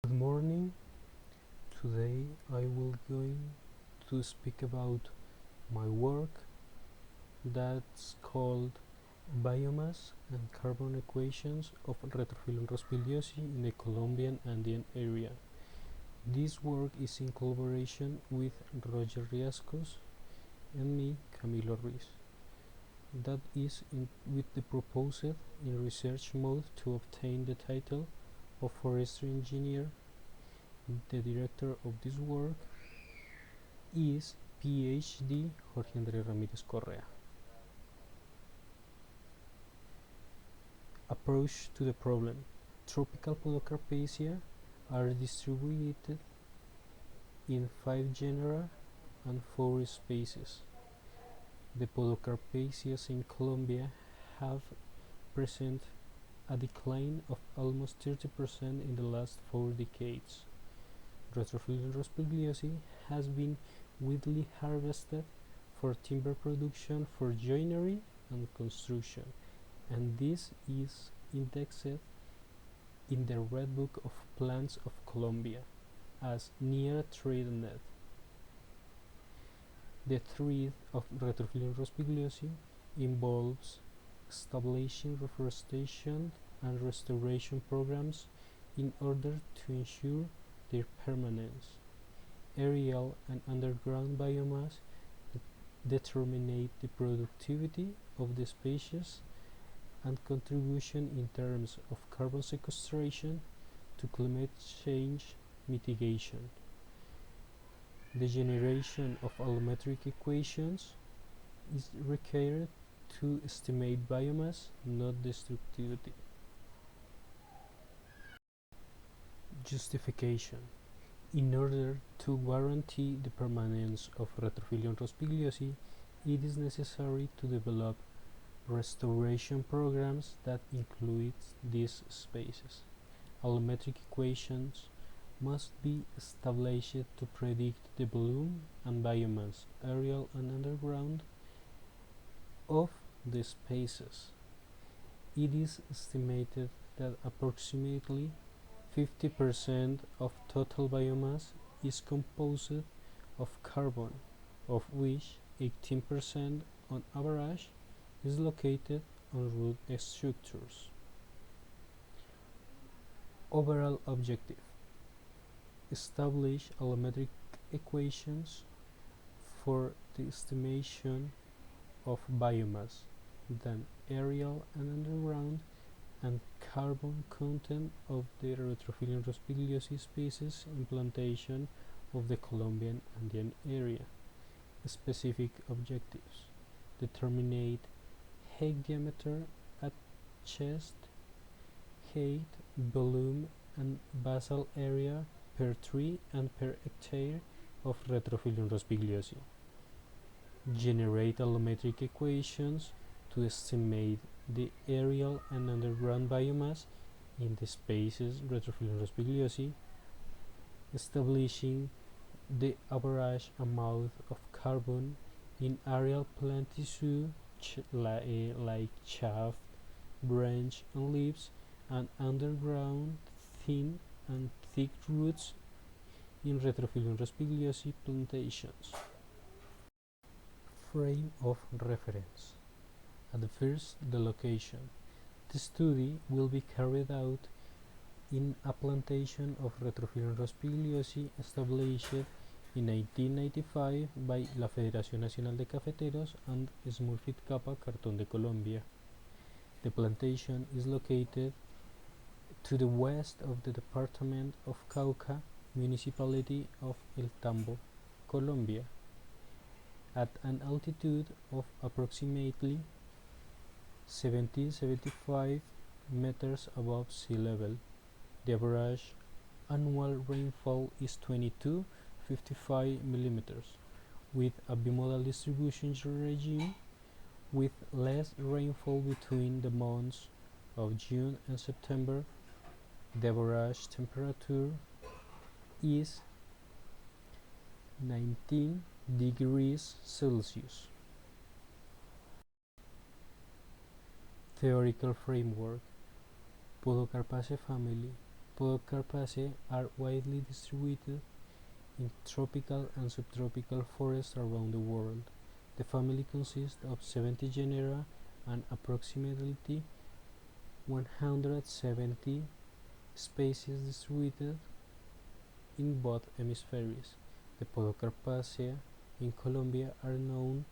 Good morning. Today I will going to speak about my work that's called Biomass and Carbon Equations of Retrophyllum rospigliosi in the Colombian Andean area. This work is in collaboration with Roger Riascos and me, Camilo Ruiz. That is with the proposed in research mode to obtain the title of forestry engineer. The director of this work is PhD Jorge Andrés Ramírez Correa. Approach to the problem. Tropical Podocarpaceae are distributed in 5 genera and 4 species. The Podocarpaceae in Colombia have present a decline of almost 30% in the last 4 decades. Retrophyllum rospigliosi has been widely harvested for timber production for joinery and construction, and this is indexed in the Red Book of Plants of Colombia as near threatened. The threat of Retrophyllum rospigliosi involves establishing reforestation and restoration programs in order to ensure their permanence. Aerial and underground biomass determine the productivity of the species and contribution in terms of carbon sequestration to climate change mitigation. The generation of allometric equations is required to estimate biomass, not destructivity. Justification. In order to guarantee the permanence of Retrophyllum rospigliosi, it is necessary to develop restoration programs that include these species. Allometric equations must be established to predict the volume and biomass, aerial and underground, of the species. It is estimated that approximately 50% of total biomass is composed of carbon, of which 18% on average is located on root structures. Overall objective: establish allometric equations for the estimation of biomass, then aerial and underground, and carbon content of the Retrophyllum rospigliosi species in plantation of the Colombian Andean area. Specific objectives: determine height diameter at chest height, volume and basal area per tree and per hectare of Retrophyllum rospigliosi. Generate allometric equations to estimate the aerial and underground biomass in the species Retrophyllum rospigliosi, establishing the average amount of carbon in aerial plant tissue like chaff, branch and leaves, and underground thin and thick roots in Retrophyllum rospigliosi plantations. Frame of reference. At first, the location. The study will be carried out in a plantation of Retrophyllum rospigliosi established in 1995 by la Federación Nacional de Cafeteros and Smurfit Kappa Cartón de Colombia. The plantation is located to the west of the department of Cauca, municipality of El Tambo, Colombia, at an altitude of approximately 75 meters above sea level. The average annual rainfall is 22.55 millimeters, with a bimodal distribution regime, with less rainfall between the months of June and September. The average temperature is 19 degrees Celsius. Theoretical framework. Podocarpaceae family. Podocarpaceae are widely distributed in tropical and subtropical forests around the world. The family consists of 70 genera and approximately 170 species distributed in both hemispheres. The Podocarpaceae in Colombia are known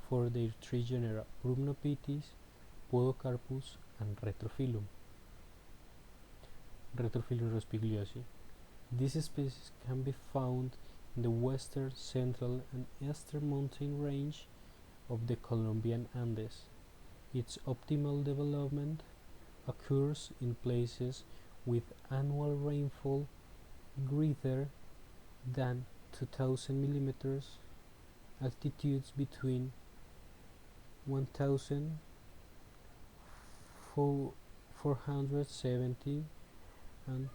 for their three genera, Rhumnopithis, Podocarpus, and Retrophyllum rospigliosi. These species can be found in the western, central, and eastern mountain range of the Colombian Andes. Its optimal development occurs in places with annual rainfall greater than 2000 millimeters, altitudes between 1470 and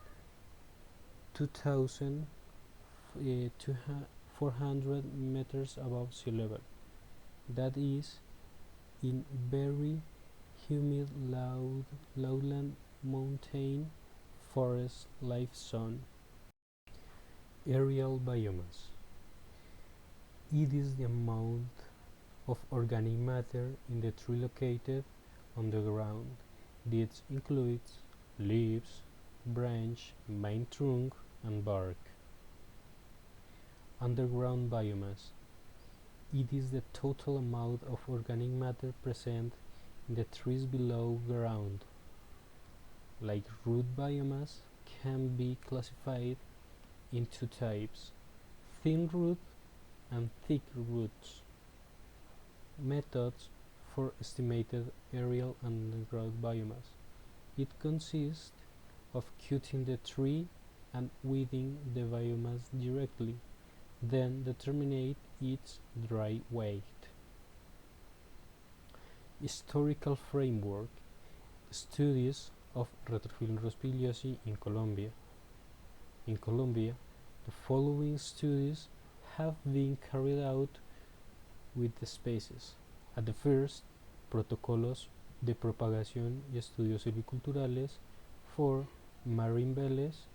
2400 meters above sea level, that is, in very humid lowland mountain forest life zone. Aerial biomass. It is the amount of organic matter in the tree located on the ground. This includes leaves, branch, main trunk, and bark. Underground biomass. It is the total amount of organic matter present in the trees below ground. Like root biomass, can be classified in two types, thin root and thick roots. Methods for estimated aerial underground biomass. It consists of cutting the tree and weeding the biomass directly, then determine its dry weight. Historical framework. Studies of Retrophyllum rospigliosi in Colombia. In Colombia, the following studies have been carried out with the species. At the first, Protocolos de propagación y estudios silviculturales for Marin Vélez,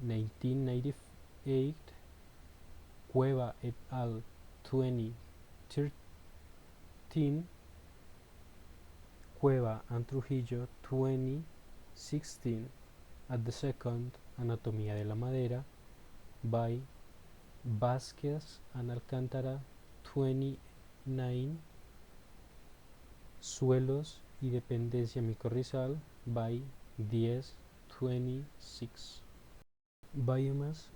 1998, Cueva et al. 2013, Cueva and Trujillo 2016. At the second, Anatomía de la Madera by Vázquez and Alcántara 29, Suelos y dependencia micorrizal by 1026. Biomass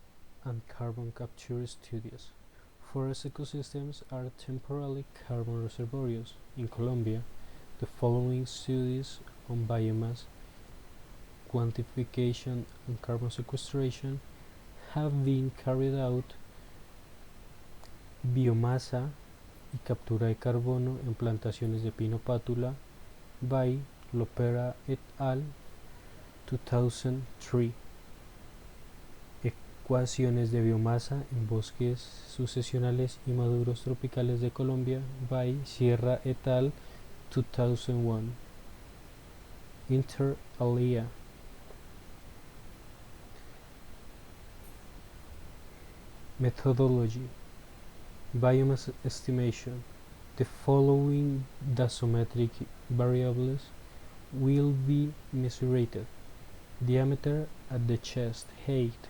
and carbon capture studies. Forest ecosystems are temporally carbon reservoirs. In Colombia, the following studies on biomass quantification and carbon sequestration have been carried out. Biomasa y captura de carbono en plantaciones de pino pátula by Lopera et al. 2003. Ecuaciones de biomasa en bosques sucesionales y maduros tropicales de Colombia by Sierra et al. 2001. Inter alia. Methodology. Biomass estimation. The following dasometric variables will be measured: diameter at the chest height,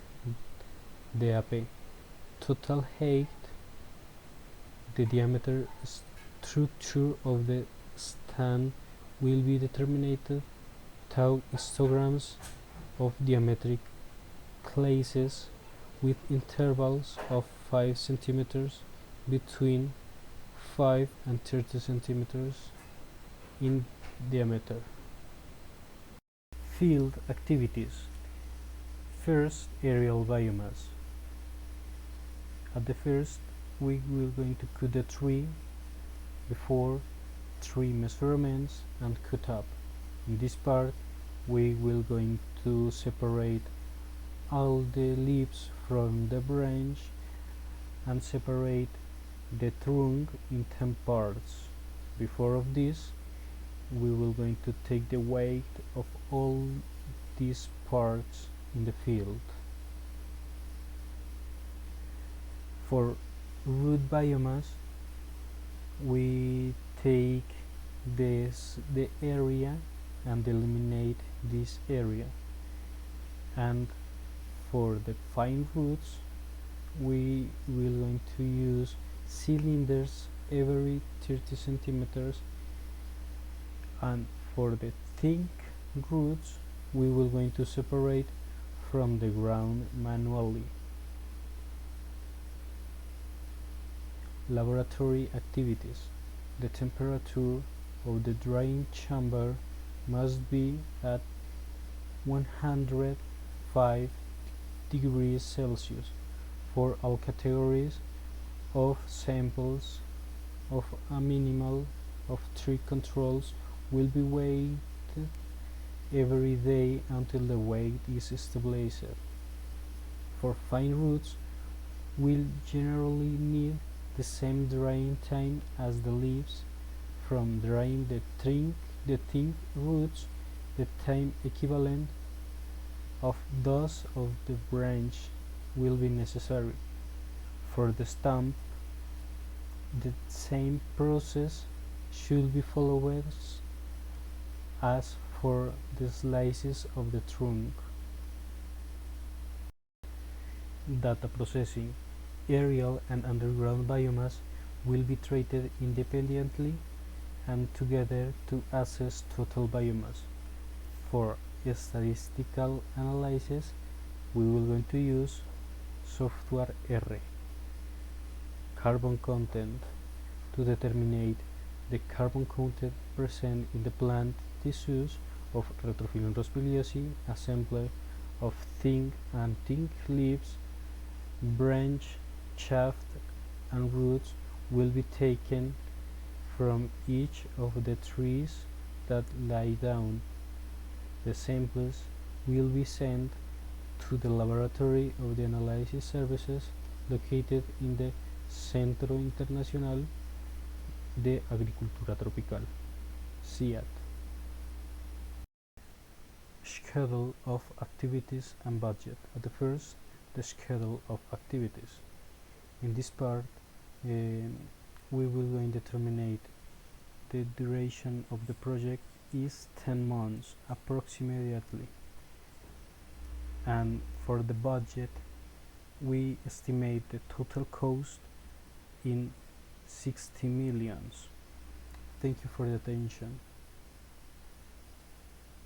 DAP, total height, the diameter structure of the stand will be determined, tau histograms of diametric classes with intervals of 5 cm between 5 and 30 cm in diameter. Field activities. First, aerial biomass. At the first, we will going to cut the tree before tree measurements and cut up. In this part, we will going to separate all the leaves from the branch and separate the trunk in 10 parts. Before of this, we will going to take the weight of all these parts in the field. For root biomass, we take the area and eliminate this area, and for the fine roots we will going to use cylinders every 30 centimeters, and for the thick roots we will going to separate from the ground manually. Laboratory activities. The temperature of the drying chamber must be at 105 degrees Celsius for all categories of samples. Of a minimal of 3 controls will be weighed every day until the weight is stabilized. For fine roots, we'll generally need the same drying time as the leaves. From drying the thin roots, the time equivalent of those of the branch will be necessary. For the stump, the same process should be followed as for the slices of the trunk. Data processing. Aerial and underground biomass will be treated independently and together to assess total biomass. For statistical analysis, we will going to use software R. Carbon content. To determine the carbon content present in the plant tissues of Retrophyllum rospigliosi, a sample of thin and thick leaves, branch, shaft, and roots will be taken from each of the trees that lie down. The samples will be sent to the laboratory of the analysis services located in the Centro Internacional de Agricultura Tropical, CIAT. Schedule of activities and budget. At the first, the schedule of activities. In this part, we will going to determine the duration of the project is 10 months approximately, and for the budget we estimate the total cost in 60 millions. Thank you for the attention.